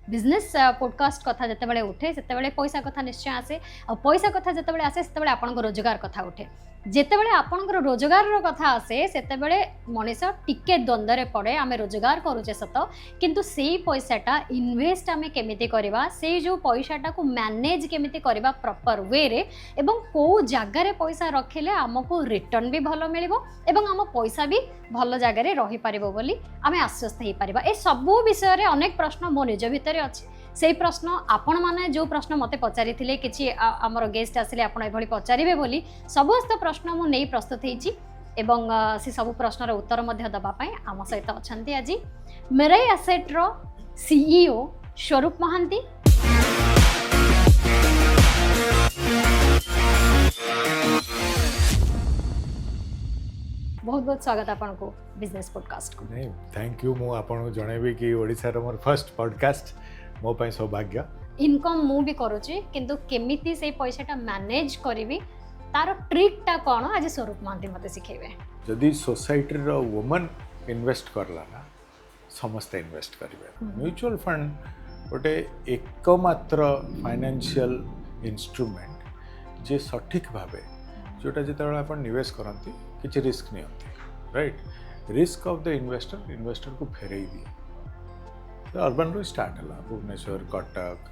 Business podcast कथा जितेबाला उठे से पैसा कथा निश्चय आसे आ पैसा कथा जितेबाला आसे से आपण रोजगार कथा उठे जितेबाला आपण रोजगार कथा आसे से मनीष टिके द्वंद्व पड़े आम रोजगार करुचे सत किंतु से पैसाटा इन्वेस्ट आम केमिति करबा से जो पैसाटा को मैनेज केमिति करबा प्रॉपर वे रे एवं को जगार पैसा रखिले आमको रिटर्न भी भल मिलिबो एवं आम पैसा भी भल जगार रही पारिबो बोली आमे आश्वस्त हो पारिबा ए सब विषय रे अनेक प्रश्न मो निज भितर अछि से प्रश्न आपण माने जो प्रश्न मते पचारि थिले किछि हमर गेस्ट आसिले आपण एभली पचारिबे बोली समस्त प्रश्न मु नै प्रस्तुत हेछि एवं से सब प्रश्नर उत्तर मध्य दबा पई आम सहित अछंती आज मेराई एसेट रो सीईओ स्वरूप महांती। बहुत बहुत स्वागत आपन को बिजनेस पॉडकास्ट को। नहीं थैंक यू मु आपन को जणेबी कि ओडिसा रो मोर फर्स्ट पॉडकास्ट मो पई सौभाग्य इनकम मु भी करूची किंतु केमिति से पैसाटा मैनेज करबी तार ट्रिकटा कोन आज स्वरूप महांती मते सिखेबे। जदि सोसाइटी रो वुमन इन्वेस्ट करला ना समस्त इन्वेस्ट करिवे म्यूचुअल फंड गोटे एकमात्र फाइनेंशियल इंस्ट्रूमेंट जे सठिक भाबे जोटा जेतेबेला आपण निवेश करंती किछि रिस्क नियंती right risk of the investor को फेरई दिए तो अर्बन रू स्टार्ट है भुवनेश्वर कटक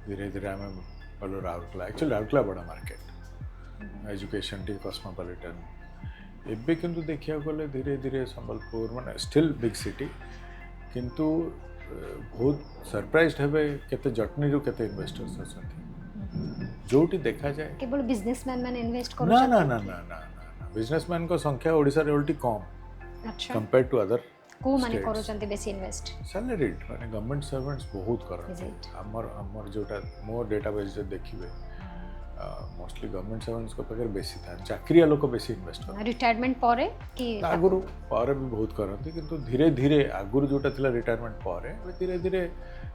धीरे धीरे आम गलु राउरकेला एक्चुअली राउरकेला बड़ा मार्केट एजुकेशन टी कस्मोपॉलिटन एबे किंतु देखिया गले धीरे धीरे संबलपुर माने स्टिल बिग सिटी किंतु बहुत सरप्राइज्ड हेबे केते जटनी रू केते इन्वेस्टर्स असंती जोटी देखा जाए केवल बिजनेसमैन मैंने इन्वेस्ट करू ना ना ना ना ना बिजनेसमैन को संख्या ओडिसा रे उल्टी कम अच्छा कंपेयर टू अदर को माने करू चंती बेसी इन्वेस्ट सैलरीड माने गवर्नमेंट सर्वेंट्स बहुत करन हमर जोटा मोर डेटाबेस जे देखिबे मोस्टली गवर्नमेंट सर्वेंट्स को पकर बेसी था चाकरिया लोक बेसी इन्वेस्ट कर रिटायरमेंट परे कि आगुरु परे भी बहुत करन किंतु धीरे धीरे आगुरु जोटा थिला रिटायरमेंट परे धीरे धीरे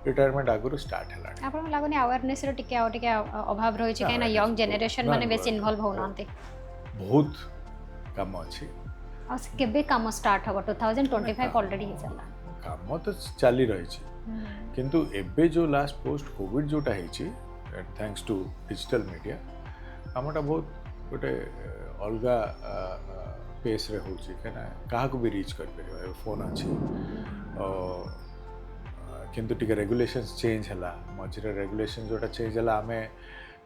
रिटायरमेंट आगुरु स्टार्ट हला आपन लागोनी अवेयरनेस रो टिके अभाव रही छै केना यंग जनरेशन माने बेसी इन्वॉल्व होनांते बहुत काम अछि और केबे काम स्टार्ट होबो 2025 ऑलरेडी हे चला काम तो चली रही छी किंतु एबे जो लास्ट पोस्ट कोविड जोटा है छी thanks to digital media Hamta बहुत गोटे अलगा पेस रे होची केना काहा को भी रीच कर परियो फोन अछि किंतु टिके रेगुलेशंस चेंज हला मझरे रेगुलेशन जोटा चेंज हला हमें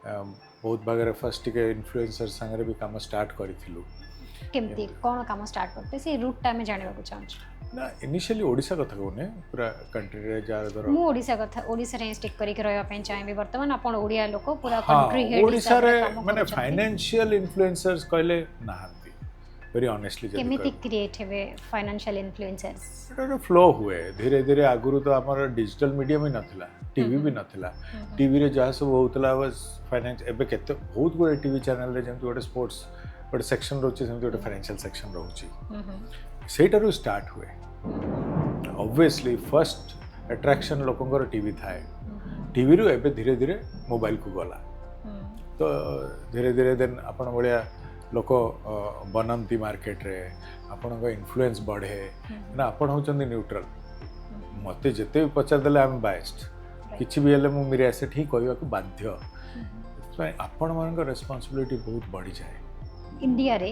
बहुत बागरे फर्स्ट टिके इन्फ्लुएंसर संगे भी काम स्टार्ट करिथिलु केमती कोन काम स्टार्ट करते से रूट टाइम जानबा को चाहूँ ना इनिशियली ओडिसा कथा कोने पूरा कंट्री रे जार धर मु ओडिसा कथा ओडिसा रे स्टिक करी के रहबा पई चाहेबे वर्तमान आपण ओडिया लोक पूरा कंट्री हेड ओडिसा रे माने फाइनेंशियल इन्फ्लुएंसर्स कहले नाहंती वेरी ऑनेस्टली केमिति क्रिएट हेबे फाइनेंशियल इन्फ्लुएंसर्स एटा फ्लो हुए धीरे धीरे आगुरु तो हमर डिजिटल मीडिया में नथिला टीवी भी नथिला टीवी रे जहा सब होतला बस फाइनेंस एबे केते बहुत गोटे टीवी चैनल रे जेंति गोटे स्पोर्ट्स गोटे सेक्शन रोचे सेमति गोटे फाइनेंशियल सेक्शन रोची सेटारू स्टार्ट हुए ऑब्वियसली फर्स्ट अट्रैक्शन लोकंगर टीवी थाए टीवी रू एबे धीरे धीरे मोबाइल को गला तो धीरे धीरे देन आपण बलिया लोक बनंती मार्केट रे आपण को इन्फ्लुएंस बढ़े ना आपण होचंदी न्यूट्रल मते जते पचार देले हम बायस्ड किछि भी हेले मु मेरे एसेट ही कहबा को बाध्य आपण मान को रिस्पांसिबिलिटी बहुत बढ़ी जाए इंडिया रे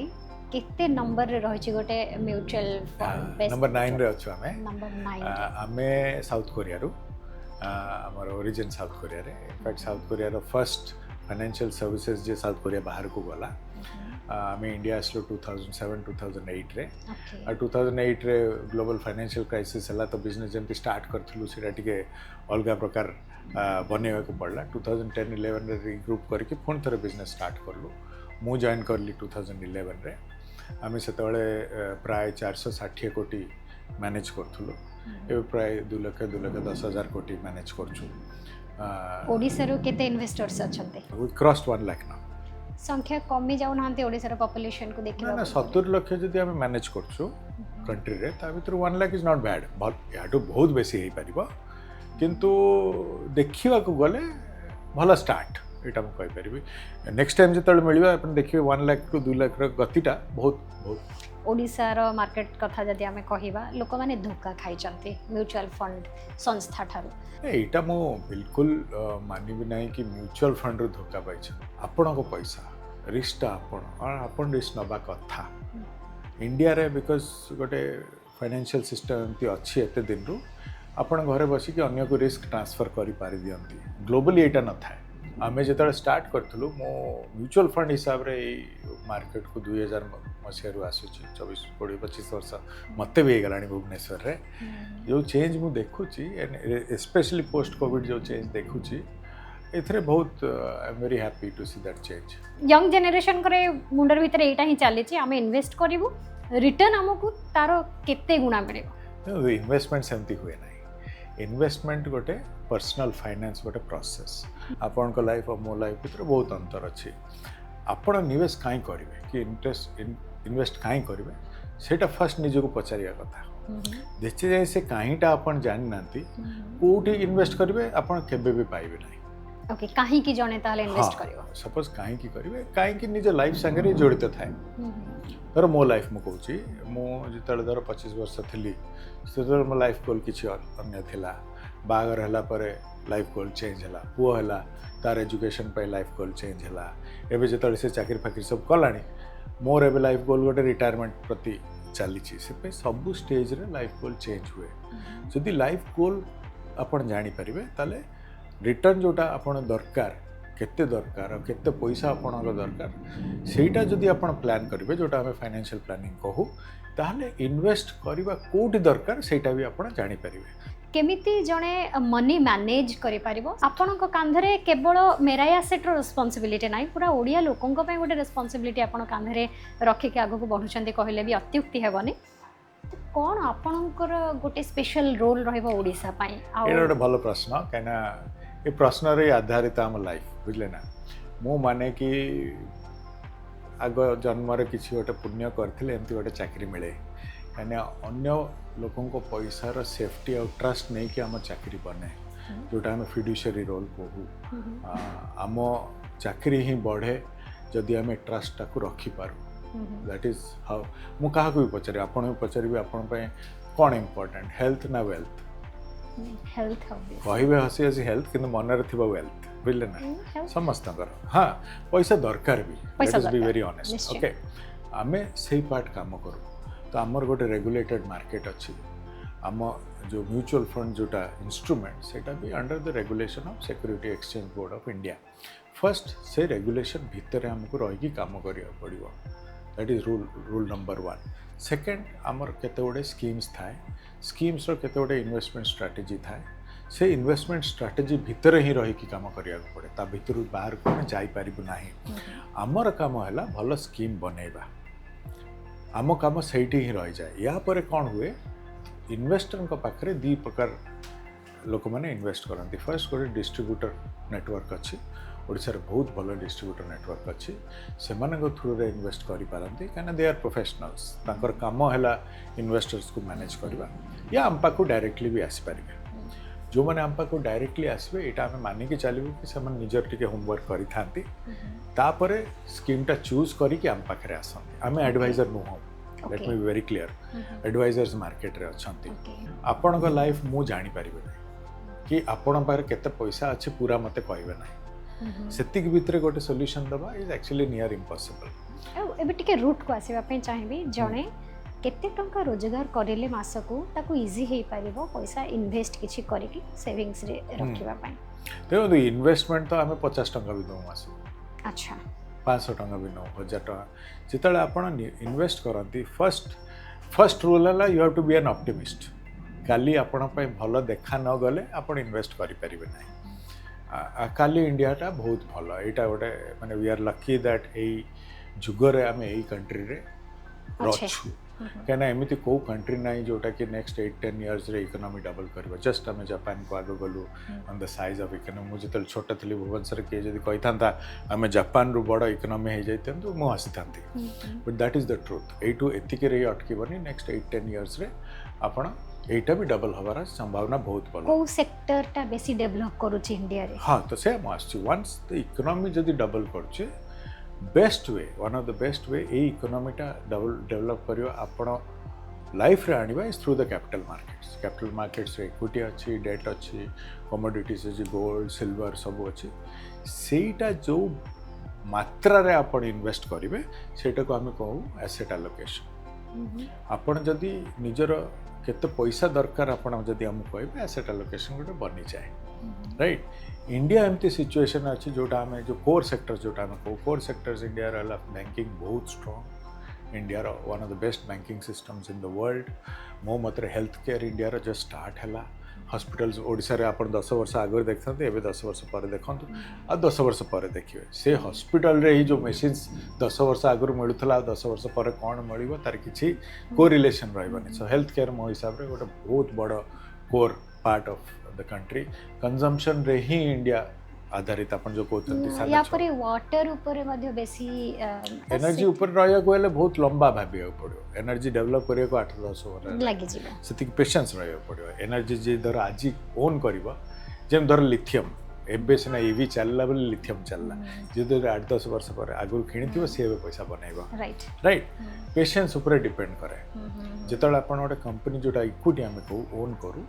केते नंबर रे रहि छि गोटे म्यूचुअल फंड नंबर 9 रे अछु हमें नंबर 9 हमें साउथ कोरिया रू हमर ओरिजिन साउथ कोरिया रे in fact south Korea row first financial services जे साउथ कोरिया बाहर को गला हमें इंडिया आसलो 2007 2008 रे और 2008 रे ग्लोबल फाइनेंशियल क्राइसिस हला तो बिजनेस जेंति स्टार्ट करथिलु सेटा टिके अलगा प्रकार बनेवा को पड़ला 2010 11 रे रीग्रुप करके पुन थरे बिजनेस स्टार्ट करलु मु जॉइन करली 2011 रे आमे सेतबेले प्राय 460 कोटी मैनेज करथुलो ए प्राय 2 लाख 10,000 कोटी मैनेज करछु ओडिसा रो केते इन्वेस्टर्स अछन्ते वी क्रॉस्ड 1 लाख ना संख्या कमी जाउ नांते ओडिसा रो पॉपुलेशन को देखिबा ना 70 लाख जदी हम मैनेज करछु कंट्री रे ता भीतर 1 लाख इज नॉट बैड याटू बहुत बेसी हे परिबा किंतु देखिबा को गले भला स्टार्ट एटा म कहि परिबी नेक्स्ट टाइम जतल मिलबा अपन देखिबे 1 लाख टू 2 लाख रो गतिटा बहुत बहुत ओडिशार मार्केट कथा जदि आमे कहिबा लोक माने धोखा खाइचंती म्यूचुअल फंड संस्था ठारू एटा मो बिल्कुल मानिबी नहीं कि म्यूचुअल फंड रो धोखा पाइछ आपण को पैसा रिस्क आपण रिस्क नबा कथा इंडिया रे बिकॉज गोटे फाइनेंशियल सिस्टम एमती अच्छी एते दिन रु आपण घरे बसी कि अन्य को रिस्क ट्रांसफर करि पारि दियंती ग्लोबली एटा न थाए आमे जेतले स्टार्ट करथलु मो म्यूचुअल फंड हिसाब रे मार्केट को 2000 मसिया रु आसुची 24 20 25 वर्ष मते भी गलानी भुवनेश्वर रे जो चेंज मु देखुची स्पेशली पोस्ट कोविड जो चेंज देखुची एथरे बहुत I am very happy to see that change young generation करे मुंडर भीतर एटा ही चलीची आमे इन्वेस्ट करिवु रिटर्न हमकु तारो केते गुणा मिलिबो इन्वेस्टमेंट सेमती हुए नाही इन्वेस्टमेंट गोटे पर्सनल फाइनेंस गोटे प्रोसेस आपण को लाइफ और मो लाइफ भीतर बहुत अंतर अच्छी आपण निवेश काई करिवे कि इंटरेस्ट इन्वेस्ट काई करिवे सेटा फर्स्ट निज को पचारिया कथा जेचे जाय से काईटा आपण जानि नांती कोठी इन्वेस्ट करिवे आपण केबे भी पाइबे नाही ओके काहे की जने ताले इन्वेस्ट करिवो सपोज काहे की करिवे काहे की निज लाइफ संगे जड़ित थाए धर मो लाइफ मु कहूँ मु जिते धर 25 वर्ष थी से मो लाइफ गोल किसी अन्य थिला बागर है लाइफ गोल चेंज है पुओ है तार एजुकेशन पे लाइफ गोल चेंज है एवं जो से चाकरी फाकरी सब कला मोर एवं लाइफ गोल गोटे रिटायरमेंट प्रति चली से सबू स्टेज रे लाइफ गोल चेंज हुए जदि लाइफ गोल आपन जानी पारिबे ताले रिटर्न जोटा आपन दरकार केते दरकार और केते पैसा आपन दरकार सेटा जदि आपन प्लान करिवे जोटा हमें फाइनेंशियल प्लानिंग कहू ताहले इन्वेस्ट करबा कोठी दरकार सेटा भी आपन जानी पारिबे केमिति जणे मनी मैनेज करि पारिबो आपनक कांधरे केवल मेराया सेट रिस्पांसिबिलिटी नाही पूरा ओडिया लोकंक पय गोटे रिस्पांसिबिलिटी आपन कांधरे रखि के आगो को बढ़ुचंती कहले भी अत्युक्ति हेबनी कोन आपनकर गोटे स्पेशल रोल रहबो ओडिसा पय एटा गोटे भलो प्रश्न काना ये प्रश्न रे आधारित आम लाइफ बुझले ना मु माने कि आग जन्म किसी गोटे पुण्य करथिले एमती गोटे चाकरी मिले कहीं अन्य लोकों को पैसार सेफ्टी और ट्रस्ट नहीं कि आम चाकरी बने जोटा आम फिड्यूशियरी रोल कहू आम चाकरी ही बढ़े जदि आम ट्रस्ट टाक रखिपारू दैट इज हाउ मु क्या भी पचारे आपन भी पचारि आपण कौन इम्पोर्टेंट हेल्थ ना वेल्थ हेल्थ कहे हसी हसी हेल्थ कि मनरे थी वेल्थ बुझले ना समस्त हाँ पैसा दरकार भी बी वेरी ऑनेस्ट ओके आमे से पार्ट काम करूँ तो आमर गोटे रेगुलेटेड मार्केट अच्छी आम जो म्यूचुअल फंड जोटा इंस्ट्रूमेंट सेटा भी under the regulation of security exchange board of India first से रेगुलेशन भितर आमको रही काम करिया पड़िबो that is rule number 1 second आमर केते गोटे स्कीम्स थाए स्कीम्स रो केते गोटे इन्वेस्टमेंट स्ट्रेटजी थाए से इन्वेस्टमेंट स्ट्रेटजी भितर ही रही काम करिया पड़े ता भितर बाहर को आम जाई पारिबु नाही आमर काम हैला भलो स्कीम बनेबा आम कम सही ही रही जाए या पर कौन हुए इन्वेस्टर पाखे दी प्रकार लोक मैंने इन्वेस्ट करती फर्स्ट गोटे डिस्ट्रीब्यूटर नेटवर्क अच्छी ओडिशा रे बहुत भल डिस्ट्रीब्यूटर नेटवर्क अच्छी से थ्रू रे इन्वेस्ट करें कहीं दे आर प्रोफेशनल्स तांकर काम है इन्वेस्टर्स को मैनेज करवा या आम पाक डायरेक्टली भी आसीपर जो मैंने आम पाक डायरेक्टली आसवे यहाँ आम मानिकी चलू कि निजर टे होमवर्क करें स्कीमटा चूज करके आम पाखे आसती आम एडवाइजर नुह let me be very clear advisors market रे अच्छी आपण लाइफ मु जानी पारिबे कि आपण पाखरे केते पैसा अच्छे पूरा मते कहबे ना सेतिक भितरे गोटे सॉल्यूशन दबा इज एक्चुअली नियर इम्पॉसिबल एबे टिके रूट को आसीबा पे चाहिबी जणे केते टंका रोजगार करेले मासको ताको इजी हे पारिबो पैसा इन्वेस्ट किछि करिकि सेविंग्स रे रखिबा पय देखो इन्वेस्टमेंट तो आमे 50 टंका भी दउ मासो अच्छा 500 टंका भी 1000 टंका जिते आप इन्वेस्ट करती फर्स्ट रूल है you have to be an optimist काली आपण भल देखा न गले आप इन्वेस्ट करें ना काली इंडियाटा बहुत भल यहाँ गोटे माने वी आर लकी दैट यही जुगरे आम यही कंट्री रे रचु कहीं एमती कौ कंट्री ना जोटा कि नेक्स्ट 8-10 इयर्स रे इकोनॉमी डबल कर जस्ट आम जापान को आगे गलु on the size of economy मुझे जो छोट थी भुवनेश्वर किए जब कही था आम जापान रु बड़ इकोनॉमी हो जाता मुझे हसी था but that is the truth you एतिक अटकबनी नेक्स्ट 8-10 इयर्स रे आपण एटा भी डबल हबार संभावना बहुत भल को सेक्टर टा बेसी डेवलप करूची इंडिया रे हां तो से वंस द इकोनॉमी जदी डबल करछे best way one of the best way ये इकोनॉमीटा डेवलप करियो आपण लाइफ रे आनिबा is through the capital markets equity अच्छी डेट अच्छी कमोडिटीज अच्छी गोल्ड सिल्वर सब अच्छी सेटा जो मात्रा रे आपण इन्वेस्ट करिवे सेटा को आमे कहू एसेट एलोकेशन आपण जदी निजर केते पैसा दरकार आपण जदी हम कहबे एसेट एलोकेशन गोटे बनी जाए राइट इंडिया एमती सिचुएशन अच्छी जोटा आम जो कोर सेक्टर जोटा आम कहू कोर सेक्टर्स इंडिया बैंकिंग बहुत strong India one of the best banking systems in the world मो मत health care India just start है हॉस्पिटल्स ओडिशा रे आपण 10 वर्ष आगे देखते एवं 10 वर्ष पर देखु आ 10 वर्ष पर देखिए से हॉस्पिटल रे ही जो मेसिन्स 10 वर्ष आगे मिलूला 10 वर्ष पर कौन मिल तार किसी को रिलेशन रही सो हेल्थ केयर मो हिसाब से गोटे बहुत बड़ core part of the country consumption रे ही इंडिया आधारित अपन जो कहते या पर वाटर ऊपर मध्ये बेसी एनर्जी ऊपर रहिया को हेले बहुत लंबा भाबिया पड़ो एनर्जी डेवलप करिया को 8-10 वर्ष लागि जिवो सेति पेशेंस रहिया पड़ो एनर्जी जे धर आज ओन करबो जेम धर लिथियम एबे सिना ईवी चलला बोले लिथियम चलला जे धर 8-10 वर्ष पर आगु किनिथिबो से पैसा बनैबो राइट पेशेंस ऊपर डिपेंड करे जेतले आपण गोटे कंपनी जोटा इक्विटी हमें को ओन करू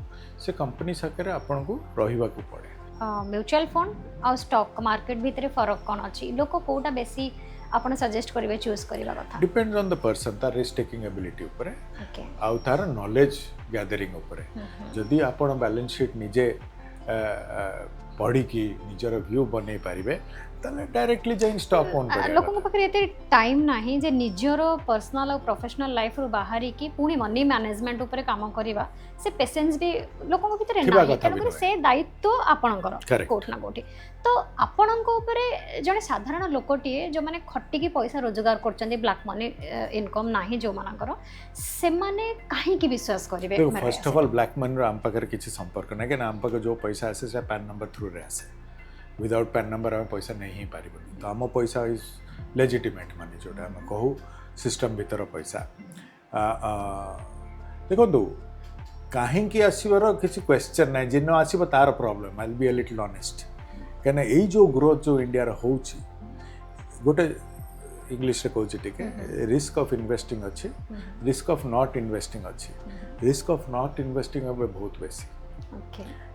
से कंपनी साकरे आपण को रहिबा को पड़े म्यूचुअल फंड आ स्टॉक मार्केट भितर फरक कोन अछि लोक कोटा बेसी आपण सजेस्ट करिवे चूज करबा कथा डिपेंड्स ऑन द पर्सन तार रिस्क टेकिंग एबिलिटी ऊपर आ तार नॉलेज गैदरिंग ऊपर जदी आपण बैलेंस शीट निजे पढ़ी की निजर व्यू बनै पारिबे तले डायरेक्टली जाइन स्टॉक ओन करे लोकन पकरे एते टाइम नाही जे निजरो पर्सनल और प्रोफेशनल लाइफ रु बाहरी की पुणी मनी मैनेजमेंट ऊपर काम करबा से पेशेंस भी लोकन भितर नाही तने से दायित्व आपणकर कोठ ना कोठी तो आपणक ऊपर जने साधारण लोकटी जो माने खट्टी की पैसा रोजगार करचंदी ब्लैक मनी इनकम नाही जो मानकर से माने काहे की विश्वास करिवे first of all black money रो हम पकर किछि संपर्क ना के ना हम पकर जो पैसा आसे से पैन नंबर थ्रू रे आसे विदाउट पैन नंबर आम पैसा नहीं पार तो आम पैसा इज लेजिटिमेट माने जोटा आम कहू सिस्टम भीतर पैसा देखो कहीं आसवर किसी क्वेश्चन ना जिन आसो तार problem I be a little honest कहीं यही जो ग्रोथ जो इंडिया हो गोटे इंग्लिश रे कहूँ टी रिस्क ऑफ इन्वेस्टिंग अच्छी रिस्क ऑफ नॉट इन्वेस्टिंग अच्छी रिस्क ऑफ नॉट इन्वेस्टिंग बहुत बेसी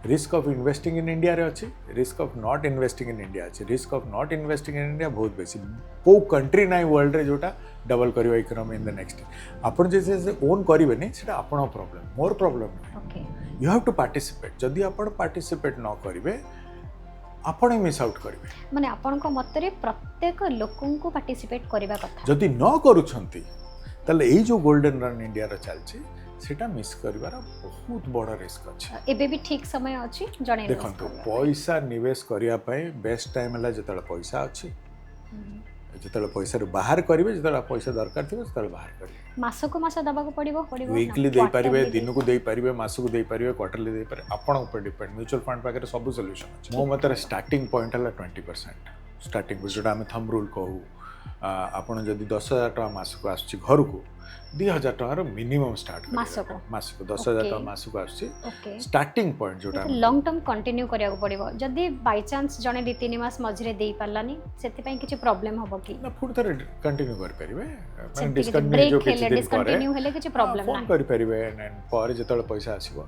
risk of investing in India रे अच्छी risk of not investing in India अच्छी risk of not investing in India बहुत बेसी को कंट्री ना वर्ल्ड रे जोटा डबल करियो इकोनॉमी इन द नेक्स्ट आपण जे ओन करिवे नै सेटा आपण प्रॉब्लम मोर प्रॉब्लम नै यू हैव टू पार्टिसिपेट जदी आपण पार्टिसिपेट न करिवे आपण मिस आउट करिवे माने आपण को मतरे प्रत्येक लोकन को पार्टिसिपेट करबा कथा जदी न करूछंती तले एई जो गोल्डन रन इंडिया रे चलछि सेटा मिस करिवार बहुत बड़ा रिस्क अछि एबे भी ठीक समय अछि जणे देखंतु पैसा निवेश करिया पय बेस्ट टाइम हला जतले पैसा अछि जतले पैसा रे बाहर करिवे जतले पैसा दरकार थिबे ततले बाहर करिवे मास को मास दबा को पड़िबो वीकली दे परिबे दिन को दे परिबे मास को दे परिबे क्वार्टरली दे परिबे आपण ऊपर डिपेंड म्यूचुअल फंड पाके सब सॉल्यूशन अछि मो मतरे स्टार्टिंग पॉइंट हला 20% स्टार्टिंग जोटा हम थंब रूल कहू आपण जदी 10,000 टका मास को आछि घर को 2,000 टकार मिनिमम स्टार्ट मास को 10,000 टका मास को आछि स्टार्टिंग पॉइंट जोटा लॉन्ग टर्म कंटिन्यू करिया को पड़िबो जदी बाय चांस जने 2-3 मास मझरे देई पालानी सेति पई किछि प्रॉब्लम होबो की ना फुड थरे कंटिन्यू कर परिबे माने डिस्कंटिन्यू जो किछि दिन डिस्कंटिन्यू हेले किछि प्रॉब्लम ना कर परिबे एंड पर जतले पैसा आसीबो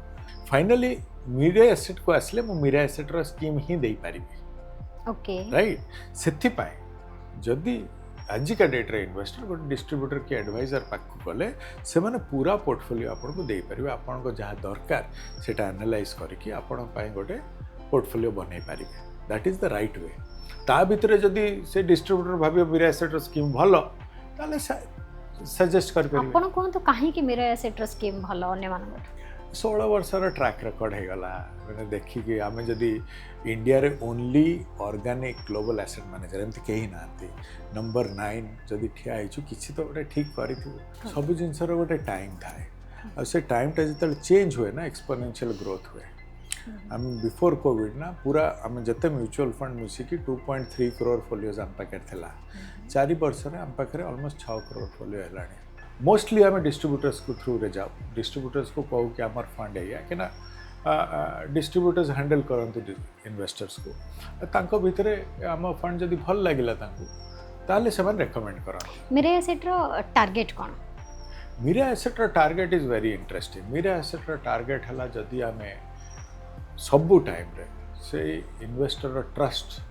फाइनली मीडिया एसेट को आसले मो मीडिया एसेट रो स्कीम ही देई परिबे ओके राइट सेति पई जदी आजिका डेट रे इन्वेस्टर गोटे डिस्ट्रीब्यूटर की एडवाइजर पाक गले से माने पूरा पोर्टफोलियो आपन को दे परिबे आपन को जहा दरकार सेटा एनालाइज करके आपन पई गोटे पोर्टफोलियो बनै परिबे that is the right way ता भितरे जदी से डिस्ट्रीब्यूटर भाबे मेरा एसेट स्कीम भलो ताले सजेस्ट कर परिबे आपन कोन तो काहे कि मेरा एसेट स्कीम भलो अन्य मान 16 वर्षर ट्रैक रिकॉर्ड हो गला मैंने देखी कि आम जदि इंडिया रे only organic global asset manager एमती कहीं ना नंबर 9 जदि ठिया होइछु किछि तो गोटे ठीक करिथु सब जिनसर गोटे टाइम थाए आ से टाइमटा जिते चेंज हुए ना एक्सपोनेंशियल ग्रोथ हुए आम बिफोर कोविड ना पूरा आम जिते म्यूचुअल फंड मिसिकी 2.3 करोड़ फोलियोज आम पाखे थिला 4 वर्ष आम पाखे ऑलमोस्ट 6 करोड़ फोलियो हेलानी मोस्टली आम डिस्ट्रीब्यूटर्स को थ्रू रे जाओ डिस्ट्रीब्यूटर्स को कहू कि आमर फंड है कि ना डिस्ट्रीब्यूटर्स हैंडल करते इन्वेस्टर्स को तांको भितरे आम फंड जदि भल लगिला तांको ताले सेमान रेकमेंड करନ୍ତି मेरे एसेट रो टारगेट कोन मेरा एसेट रो टारगेट इज वेरी इंटरेस्टिंग मेरा एसेट रो टारगेट हला जदी आमे सबु टाइम रे से इन्वेस्टर रो ट्रस्ट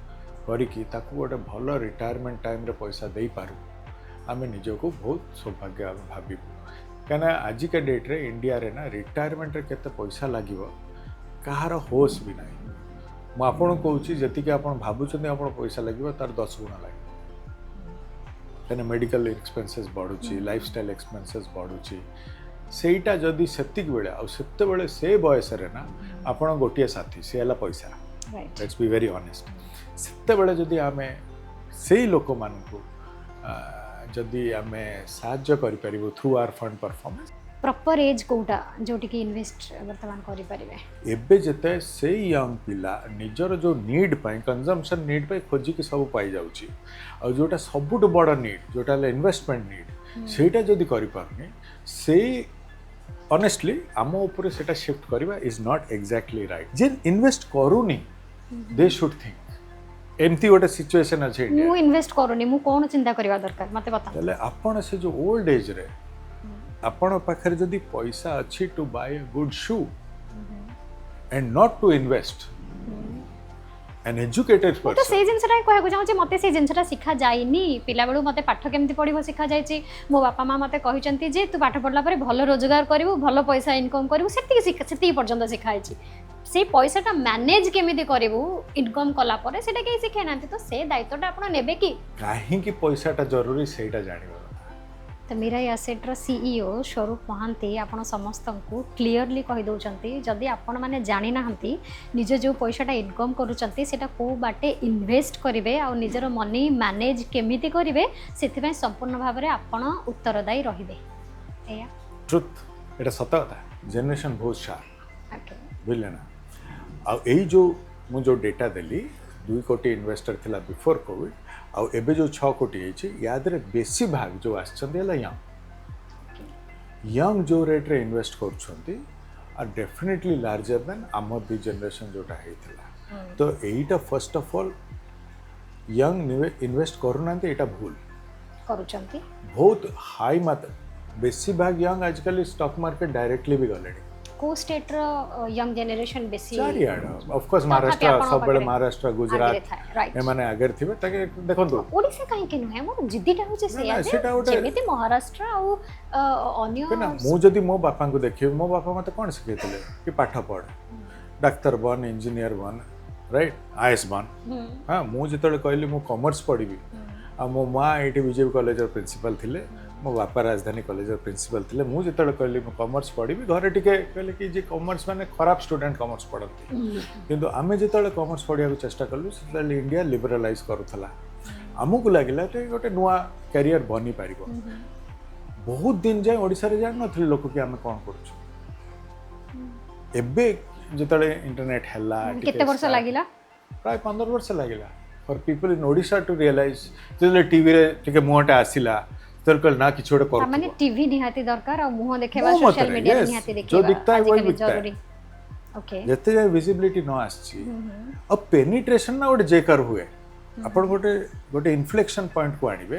करिकी ताकू गोटे भल रिटायरमेंट टाइम रे पैसा दे पारू आमे निजको बहुत सौभाग्य भाबी कहना आज का डेट रे इंडिया रे ना रिटायरमेंट रे केते पैसा लागिवो कहार होश भी नाही मु आपन कहूची जति के आपन भाबुचंदी आपन पैसा लागिवो तार 10 गुना लागिवो कहना मेडिकल एक्सपेंसेस बढ़ुची लाइफस्टाइल एक्सपेंसेस बढ़ुची सेटा जदि सेतिक बेले आ सेते बेले से बयस रे ना आपन गोटिया साथी से हला पैसा right let's be very honest सेते बेले जदि आमे सेही लोक मानकू जदि आमे साहाय्य करि परिबो through our fund performance proper एज कोटा जोटी की इन्वेस्ट वर्तमान करि परिबे एबे जते से यंग पिला निजर जो नीड पाई कंजम्पशन नीड पाई खोजी के सब पाई जाउची और जोटा सबुट बड़ नीड जोटा इन्वेस्टमेंट नीड सेटा जदि करि पारनी से ऑनेस्टली आम ऊपर सेटा शिफ्ट करबा इज नॉट एग्जैक्टली राइट जे इन्वेस्ट करूनी दे शुड थिंक एमती गोटे सिचुएशन अच्छे मु इन्वेस्ट करूनी मु कोन चिंता करबा दरकार मते बता तले आपण से जो ओल्ड एज रे आपण पाखरे जदि पैसा अच्छी to buy a good shoe and not to invest an educated तो पर्सन से जिनसटा कहू चाहूँ मते से जिनसटा शिखा जाइनी पिला बेलू मते पाठ केमती पढ़िबो शिखा जाइछि मो बापा माँ मते कहिसंती जे तू पाठ पढ़ला परे भल रोजगार करिवो भल पैसा इनकम करिवो सेती पर्यंत शिखाइछि से पैसाटा मैनेज केमिति करिवो इनकम कला परे सेटा के शिखे नांती तो से दायित्वटा आपण नेबे कि काहे कि पैसाटा जरूरी सेटा जानिबो तो मेरा एसेट रो सीईओ स्वरूप महांती आपण समस्त को क्लियरली कहि दउचंती जदि आपण माने जानि नाहंती निज जो पैसाटा इनकम करूचंती सेटा को बाटे इन्वेस्ट करिवे आ निजर मनी मैनेज केमिति करिवे सेथिबे संपूर्ण भाव रे आपण उत्तरदायी रहिबे एया ट्रुथ एटा सत कथा जनरेशन बहुत शार्प ओके बुझले ना आ एई जो मु जो डेटा देली 2 कोटी इन्वेस्टर थिला बिफोर कोविड आ एबे जो 6 कोटी है याद रे बेसी भाग जो आछंती हला यंग जो रेट रे इन्वेस्ट करछंती आर डेफिनेटली लार्जर देन आम दी जनरेशन जोटा हेतिला तो एटा first of all young invest करूनांती एटा भूल करूचंती बहुत हाई मात्रा बेसी भाग यंग आजकल स्टॉक मार्केट डायरेक्टली भी गलेनी को स्टेट रो यंग जनरेशन बेसी चारियाड ऑफ कोर्स महाराष्ट्र सब बड़े महाराष्ट्र गुजरात राइट ए माने आगर थिबे ताके देखंतु ओडिसा काहे के नुहे मोर जिद्दीटा होचे से ना, सेटा गोटे- जेमिति महाराष्ट्र आ अन्य ना मु जदि मो बापा को देखि मो बापा मते कोन सिखेतले कि पाठ पढ़ डाक्टर बन इंजीनियर बन राइट आईएएस बन हां मु जतले कहली मु कॉमर्स पढ़िबी आ मो मां एटी बीजेपी कॉलेज रो प्रिंसिपल थिले मो बापा राजधानी कॉलेज रो प्रिंसिपल थिले मु जतले कहली मु कॉमर्स पढ़िबी घरे टिके कहले कि जे कॉमर्स माने खराब स्टूडेंट कॉमर्स पढ़ती किंतु आमे जतले कॉमर्स पढ़िया को चेष्टा करलु सेतले इंडिया लिबरलाइज करूथला हमकु लागिला ते गोटे नुआ कैरियर बनी पारिबो बहुत दिन जाए ओडिसा रे जान नथि लोक कि आमे कोन करछु एबे जतले इंटरनेट हल्ला केते वर्ष लागिला प्राय 15 वर्ष लागिला for people in Odisha to realize जतले टीवी रे टिके मुहटा आसिला तर कल ना किछ ओडे करू माने टीवी निहाती दरकार और मुंह देखेबा मुंह मत सोशल रे, मीडिया yes, निहाती जो देखेबा दिखता है वही आजिकली बिकता है। जरूरी ओके जते जाय विजिबिलिटी न आछि अब पेनिट्रेशन ना ओडे जेकर हुए अपन गोटे गोटे इन्फ्लेक्शन पॉइंट को आनिबे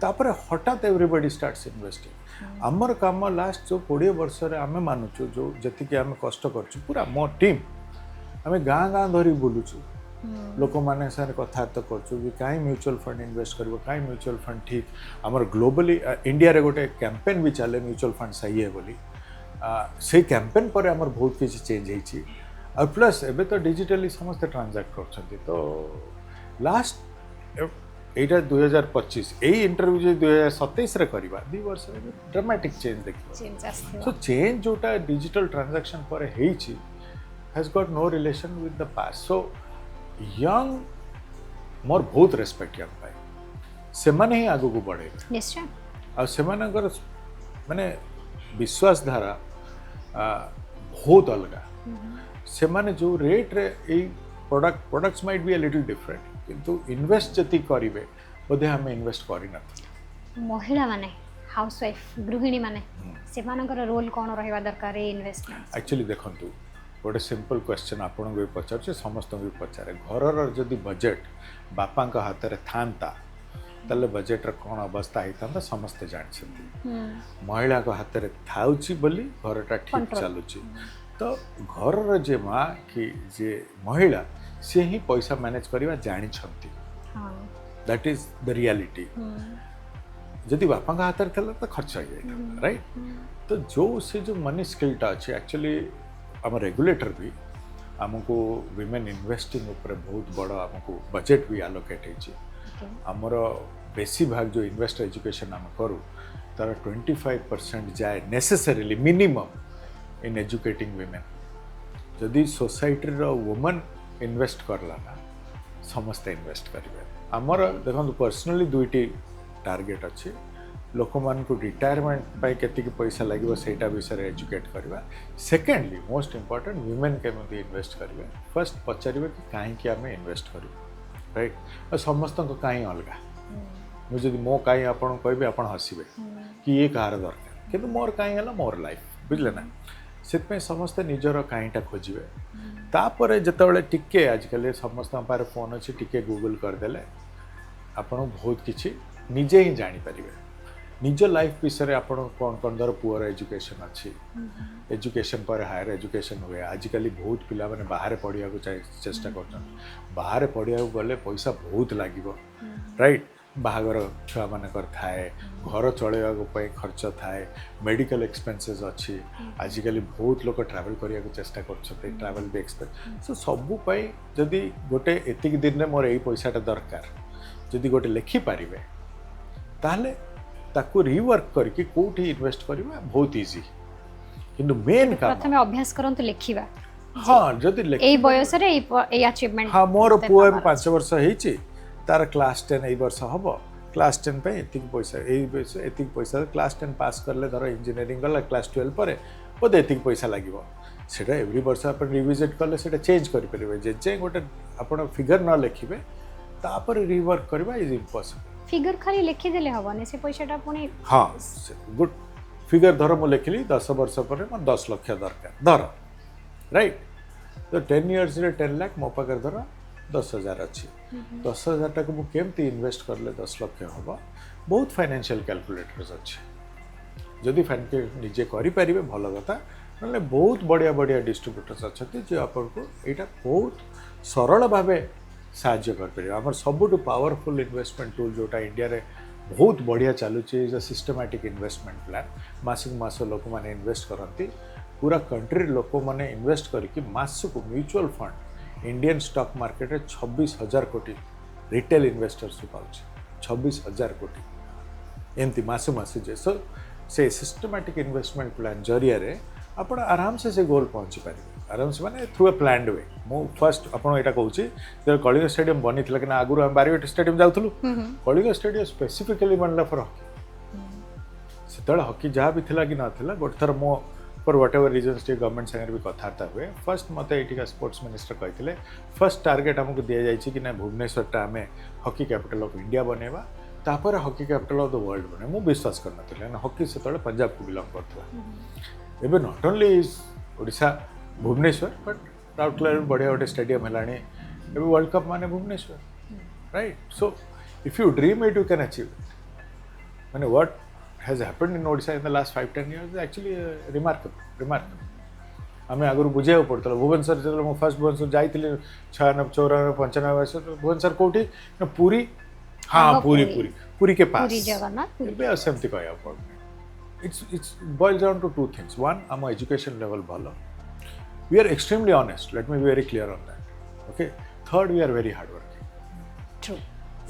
तापर हठात एवरीबॉडी स्टार्ट्स इन्वेस्टिंग हमर काम लास्ट जो 20 वर्ष रे आमे मानुछु जो जति के आमे कष्ट करछु पूरा मो टीम आमे गां गां धरी बुलुछु लोक माने सारे कथार्थ करछु कि काई म्यूचुअल फंड इन्वेस्ट करबो काई म्यूचुअल फंड ठीक हमर ग्लोबली इंडिया रे गोटे कैंपेन भी चले म्यूचुअल फंड सही है बोली से कैंपेन पर हमर बहुत किछि चेंज हेछि और प्लस एबे तो डिजिटली समस्त ट्रांजैक्ट करछथि तो लास्ट एटा 2025 एई इंटरव्यू जे 2027 रे करबा 2 वर्ष रे ड्रामेटिक चेंज देखिबो चेंज आस्ते सो चेंज जोटा डिजिटल ट्रांजैक्शन पर हेछि has got no relation with the past so young more बहुत रेस्पेक्ट यंग पाए से माने ही आगु को बढ़े निश्चय आ से मानकर माने विश्वास धारा बहुत अलगा से माने जो रेट रे a products might be a little different किंतु इन्वेस्ट जति करिवे बोधे हमें इन्वेस्ट करि न महिला माने हाउसवाइफ गृहिणी माने से मानकर रोल कोन रहबा दरकार ए इन्वेस्टमेंट एक्चुअली देखंतु गोटे सिंपल क्वेश्चन आपन को पचार समस्त को पचारे घर जदि बजेट बापा हाथ में था ताले बजेट कौन अवस्था होता समस्ते जानते महिला को हाथ में थाउची बोली घरटा ठीक Control. चलुची तो घर जे माँ कि जे महिला सी ही पैसा मैनेज करवा जानी दैट इज द रियलिटी जदि बापा हाथ में था तो खर्च हो जाए राइट तो जो से जो मनी स्किलटा अच्छे एक्चुअली आम रेगुलेटर भी आमको विमेन इन्वेस्टिंग ऊपर बहुत बड़ आमको बजेट भी आलोकेट होती आमर बेसी भाग जो इन्वेस्ट एजुकेशन आम करूँ तार 25% जाए necessarily minimum in educating women जदि सोसाइटी वुमन इन्वेस्ट करला ना समस्ते इन्वेस्ट करेंगे आमर देखो पर्सनली दुईटी टार्गेट अच्छी लोक मान को रिटायरमेंट केति पैसा लगे सेटा विषय एजुकेट करवा सेकेंडली मोस्ट इंपोर्टेंट विमेन केमी इन्वेस्ट करेंगे फर्स्ट पचारे कि कहीं आम इन्वेस्ट करूँ राइट और समस्त कहीं अलग मुझे मो कहीं आपन कह आप हसबे कि ये कहार दरकार कि मोर कहीं मोर लाइफ बुझले ना से समस्ते निजर कहींटा खोजे तापर जिते टिके आजिकल समस्त पारे फोन अच्छी टिके गूगल करदे आपन बहुत किसी निजे ही जानीपर निज लाइफ विषय आप कौन कौन धर पुअर एजुकेशन अच्छी एजुकेशन पर हायर एजुकेशन हुए आजिकल बहुत पिला माने बाहर पढ़िया को चेष्टा कर बाहर पढ़िया गले पैसा बहुत लगे राइट बाहागर छुआ मानकर थाए घर चलवाई खर्च थाए मेडिकल एक्सपेंसेस अच्छी आजिकल बहुत लोग ट्रैवल करने को चेष्टा कर ट्रैवल भी एक्सपेंस सो सबूपाई जदि गोटे एतिक दिन में मोर यही पैसाटा दरकार जदि गोटे लिखिपारे ताहले ताकू रिवर्क करके कोठी इन्वेस्ट करवा बहुत इजी किंतु मेन काम प्रथमे अभ्यास करंतु लेखिबा हाँ जदि ए बयस रे ए अचीवमेंट हाँ मोर पुआ 5 वर्ष होईची तार क्लास 10 ए वर्ष हम क्लास 10 पे एतिक पैसा एतिक पैसा क्लास 10 पास करले धर इंजीनियरिंग गला क्लास 12 पर बोधे एतिक पैसा लगे सेटा एवरी वर्ष आप रिविजिट कले सेटा चेंज कर परिबे जे गोटे आपण फिगर न लिखिबे तापर रिवर्क करबा इज इम्पॉसिबल फिगर खाली लिखि देले हबने से पैसाटा पुनी हाँ गुड फिगर धर मु लिखिली 10 वर्ष पर 10 लाख दरकार धर राइट तो 10 इयर्स रे 10 लाख मो पाकर धर 10,000 अच्छी 10,000 टाक मु केमती इन्वेस्ट करले 10 लाख हम बहुत फाइनेंशियल कैलकुलेटर्स अच्छे जदि निजे करें भल कथा ना बहुत बढ़िया बढ़िया डिस्ट्रीब्यूटर्स अच्छा जो आपको यहाँ बहुत सरल भाव साहाय्य कर आम सबुठ पावरफुल इन्वेस्टमेंट टूल जोटा इंडिया रे बहुत बढ़िया चलुची is a systematic investment plan मासक मास लोक मैंने इन्वेस्ट करती पूरा कंट्री लोक मैंने इन्वेस्ट करके mask mutual fund Indian stock market रे 26,000 कोटी रिटेल इन्वेस्टर्स पाँच 26,000 कोटी एमती मासु मास जे सो से सिस्टमैटिक इन्वेस्टमेंट प्लान जरिया आप आराम से गोल पहुँची पारे आराम से माने थ्रू ए प्लान्ड वे मु फर्स्ट आपन एटा कहूँ जब कलिंग स्टेडियम बनी थी कि आगुरी आम बारीगट स्टेडियम जाऊँ कलिंग स्टेडियम स्पेसिफिकली बनला फॉर हॉकी से हॉकी जहाँ भी थिला कि नाथिला गोटे थर मो फॉर व्हाट एवर रीजन्स टे गवर्नमेंट संगे भी कथबार्ता हुए फर्स्ट मत ये स्पोर्ट्स मिनिस्टर कहते फर्स्ट टार्गेट आमको दि जाइए कि ना भुवनेश्वरटा आम हॉकी कैपिटल ऑफ इंडिया बनेवा तापर hockey capital of the world बने मु विश्वास करना हॉकी से पंजाब को बिलंग करता एबे not only Odisha Bhubaneswar but Rourkela बढ़िया गोटे स्टेडियम है वर्ल्ड कप माने Bhubaneswar right so if you dream it you can achieve it माने what has happened in Odisha in the last 5-10 years actually remarkable आम आगुरी बुझे पड़ता भुवनेश्वर जो फर्स्ट भुवनेश्वर जाइए 96, 94, 95 वर्ष भुवनेश्वर कौटी पूरी हाँ पूरी पूरी पूरी के पास सेमती कह it's boils down to two things. One, our education level bhalo. We are extremely honest. Let me be very clear on that. Okay. Third, we are very hardworking. True.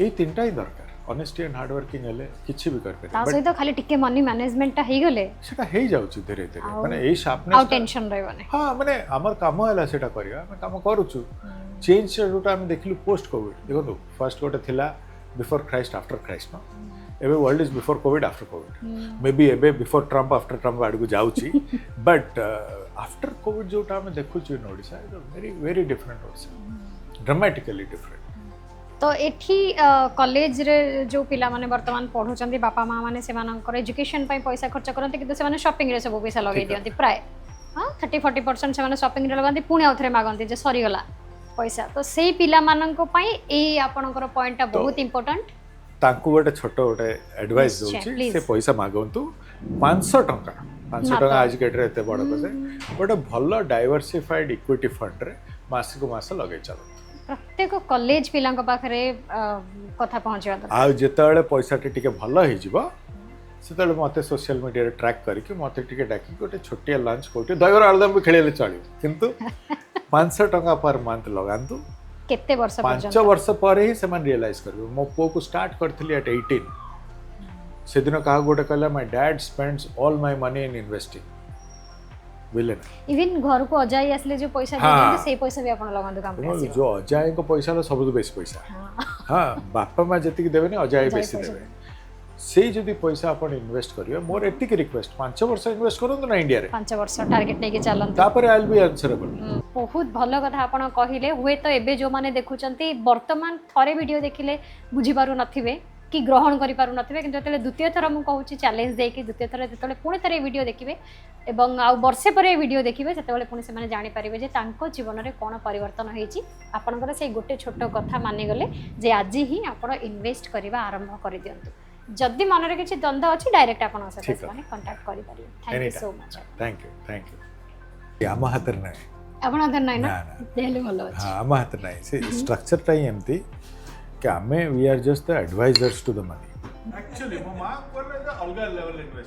ये तीनटा ही दरकार. Honesty and hardworking हेले किछि भी कर पे. ता सहित खाली टिके मनी मैनेजमेंट ता हेई गले. सेटा हेई जाउची धीरे धीरे. माने एई शार्पनेस. आउट टेंशन रहबने. हां माने हमर काम हैला सेटा करिया. हम काम करूछु. चेंज जोटा हम देखलु पोस्ट कोविड. देखो फर्स्ट गोटे थिला before Christ after Christ no. एबे world is before covid after covid may be एबे बिफोर ट्रम्प आफ्टर ट्रम्प आड़ को जाउची बट आफ्टर कोविड जोटा हम देखु in Odisha very very different Odisha dramatically different तो एठी कॉलेज रे जो पिला माने वर्तमान पढुचंदी बापा मां माने से मानकर एजुकेशन पई पैसा खर्च करते किंतु से माने शॉपिंग रे सब पैसा लगाई दियंती प्राय हां 30-40% से माने शॉपिंग रे लगांती पुणी आउथरे मागंती जे सरी गला पैसा तो सेही पिला मानन को पई ए आपनकर पॉइंटटा बहुत इंपोर्टेंट तांकु गोटे छोट गोटे एडवाइस निश्चय, दूसरी please. से पैसा मागंतु 500 टंका 500 मात्र। टंका आज के डेट एते बड़ पैसे गोटे भल डाइवर्सिफाइड इक्विटी फंड रे मासिक मास लगे चलो प्रत्येक कॉलेज पिलांक पाखरे कथा पहुंचवा दरकार आ जेतेबेले पैसा टिके भल हो जिवो सेतेबेले मते सोशल मीडिया रे ट्रैक करके मते टिके डाकी गोटे छोटिया लंच कोटे दहीवर आलुदम भी खेलेले चलियो किंतु 500 टंका पर मंथ लगांतु केते वर्ष 5 पर्यंत वर्ष पर ही से रियलाइज कर मो पो को स्टार्ट करथली एट 18 से दिन कहा गोटे कहला my dad spends all my money in investing बुझले ना इवन घर को अजाई आसले जो पैसा हाँ। देते से पैसा भी आपण लगांदु काम तुम पे जो अजाय को पैसा लो सब बेसी पैसा हाँ बापा माँ जी देवे अजाय अजाई बेसी पैसा देवे से जदि पैसा अपन इन्वेस्ट करियो मोर एतिक रिक्वेस्ट 5 वर्ष इन्वेस्ट करंतु ना इंडिया रे 5 वर्ष टार्गेट लेके चलंतु तापर आई विल बी आंसरेबल बहुत भल कथा आपण कहिले हुए तो एबे जो माने देखुचंती वर्तमान थरे वीडियो देखिले बुझी पारु नथिबे कि ग्रहण करि पारु नथिबे किंतु तेले द्वितीय थर मु कहूची चैलेंज दे कि द्वितीय थर जेतले पुणी थरे वीडियो देखिबे एवं आ वर्षे परे वीडियो देखिबे सेतेबेले पुणी से माने जानि परिबे जे तांको जीवन रे कोन परिवर्तन होईची आपनकर से गोटे छोट कथा मानि गले जे आज ही आपण इन्वेस्ट करबा आरंभ करि दियंतु जदि मन रे किछि द्वंद अछि डायरेक्ट आपण से ठीक है। माने कांटेक्ट करि परिबे thank you so much thank you आम हाथ ना आपण अदर नै ना ना। देले भलो अछि हाँ आम हाथ ना से स्ट्रक्चर टाइम एमती कि आमे we are just the advisers to the money actually मो मां कर अलग लेवल इन्वेस्ट